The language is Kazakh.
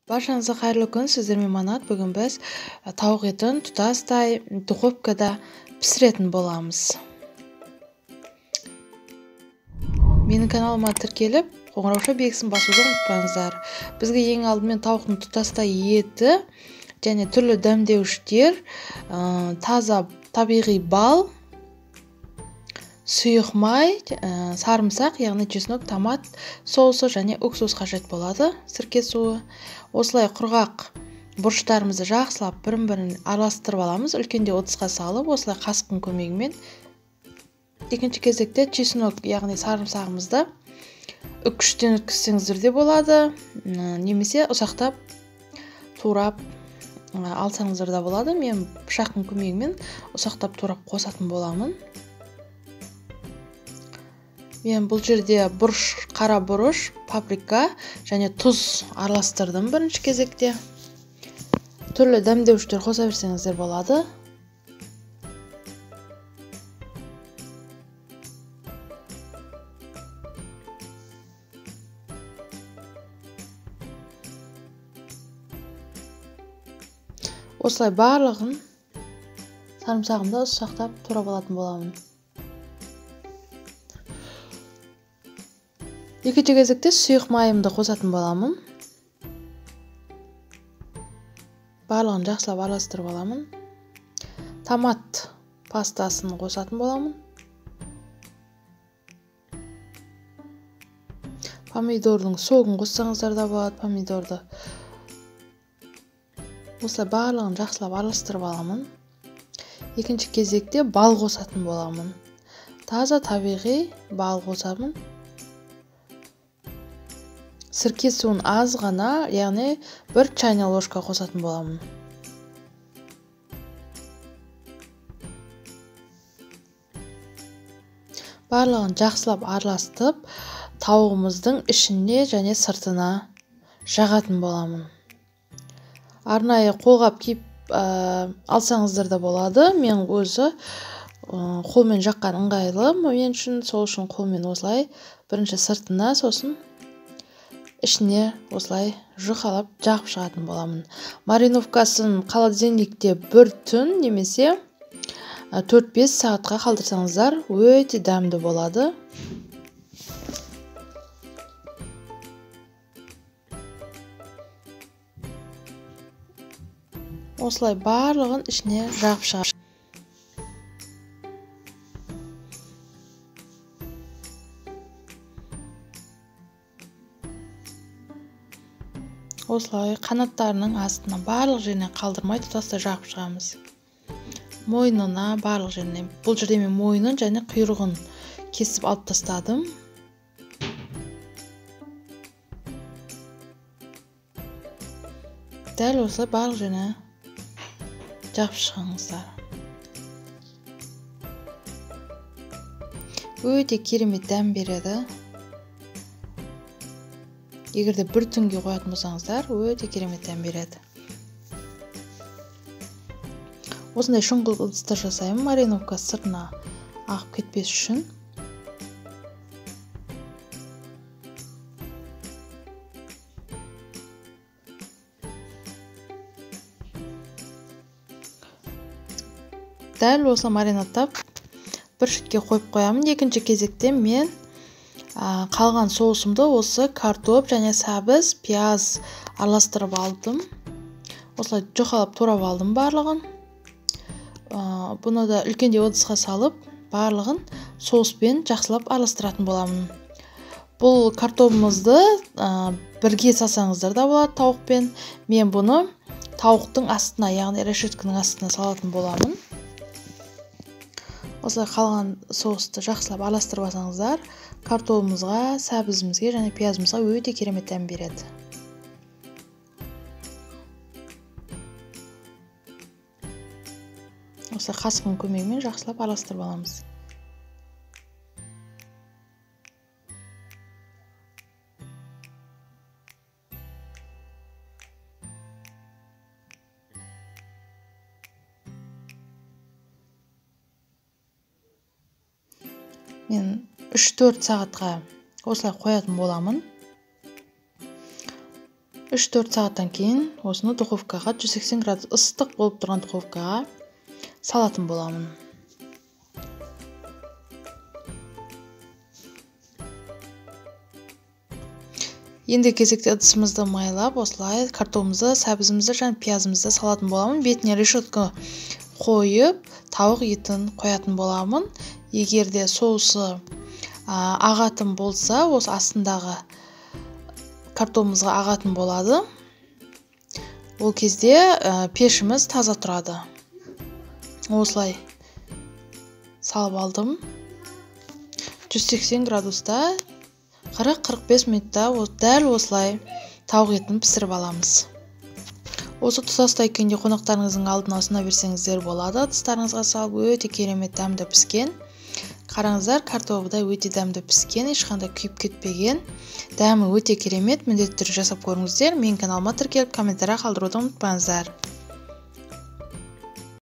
Баршаңызға қайырлы күн, сіздермен Манат. Бүгін біз тауық етін тұтастай духовкада пісіретін боламыз. Менің каналыма тіркеліп, қоңырауша белгісін басуды ұмытпаңыздар. Бізге ең алдымен тауықтың тұтастай еті және түрлі дәмдеуіштер, таза табиғи бал, сұйық май, сарымсақ, яғни чеснок, томат соусы және уксус қажет болады, сірке суы. Осылай құрғақ бұрыштарымызды жақсылап бірін-бірін араластырып аламыз. Үлкенде ыдысқа салып, осылай қасықтың көмегімен. Екінші кезекте чеснок, яғни сарымсағымызды үккіштен өткізсеңіздер де болады, немесе ұсақтап турап алсаңыздар да болады. Мен пышақтың көмегімен ұсақтап турап қосатын боламын. Мен бұл жерде бұрыш, қара бұрыш, паприка және тұз араластырдым бірінші кезекте. Түрлі дәмдеуіштер қоса берсеңіздер болады. Осылай барлығын сарымсағымды ұсақтап турап алатын боламын. Екінші кезекте сұйық майымды қосатын боламын. Барлығын жақсылап араластырып аламын. Томат пастасын қосатын боламын. Помидордың согын қоссаңыздар да болады, помидорды. Осылай барлығын жақсылап араластырып аламын. Екінші кезекте бал қосатын боламын. Таза табиғи бал қосамын. Сірке суын аз ғана, яғни 1 чайна ложка қосатын боламын. Барлығын жақсылап араластырып, тауығымыздың ішіне және сыртына жағатын боламын. Арнайы қолғап киіп алсаңыздар да болады. Мен өзі қолмен жаққан ыңғайлы, мен үшін сол үшін қолмен осылай бірінші сыртына, сосын ішіне осылай жұқалап жағып шығатын боламын. Мариновкасын холодильникте 1 түн немесе 4-5 сағатқа қалдырсаңыздар, өте дәмді болады. Осылай барлығын ішіне жағып шығарып. Осылай қанаттарының астына барлық жеріне қалдырмай тұтастай жағып шығамыз. Мойнына барлық жеріне. Бұл жерде мен мойнын және құйрығын кесіп алып тастадым. Дәл осылай барлық жеріне жағып шығыңыздар. Өте керемет дәм береді. Егерде 1 түнге қоятын болсаңыздар, өте керемет дәм береді. Осындай шұңғыл ыдыстар жасаймын, мариновка сыртына ағып кетпес үшін. Дәл осылай маринадтап 1 шетке қойып қоямын. Екінші кезекте мен қалған соусымды осы картоп және сәбіз, пияз араластырып алдым. Осылай жұқалап турап алдым барлығын. Бұны да үлкенде ыдысқа салып, барлығын соуспен жақсылап араластыратын боламын. Бұл картопымызды бірге салсаңыздар да болады тауықпен. Мен бұны тауықтың астына, яғни решеткінің астына салатын боламын. Осылай қалған соусты жақсылап араластырып алсаңыздар, картопымызға, сәбізімізге және пиязымызға өте керемет дәм береді. Осылай қасықтың көмегімен жақсылап араластырып аламыз. Мен 3-4 сағатқа осылай қоятын боламын. 3-4 сағаттан кейін осыны духовкаға 180 градус ыстық болып тұрған духовкаға салатын боламын. Енді кезекте ыдысымызды майлап, осылай картопымызды, сәбізімізді және пиязымызды салатын боламын. Бетіне решетка қойып, тауық етін қоятын боламын. Егер де соусы ағатын болса, осы астындағы картопымызға ағатын болады. Ол кезде пешіміз таза тұрады. Осылай салып алдым. 180 градуста 40-45 минутта дәл осылай тауық етін пісіріп аламыз. Осы тұтастай күйінде қонақтарыңыздың алдына ұсына берсеңіздер болады. Ыдыстарыңызға салып өте керемет дәмді піскен. Қараңыздар, картоп да өте дәмді піскен, ешқандай күйіп кетпеген. Дәмі өте керемет. Міндетті түрде жасап көріңіздер. Менің каналыма тіркеліп комментарий қалдыруды ұмытпаңыздар.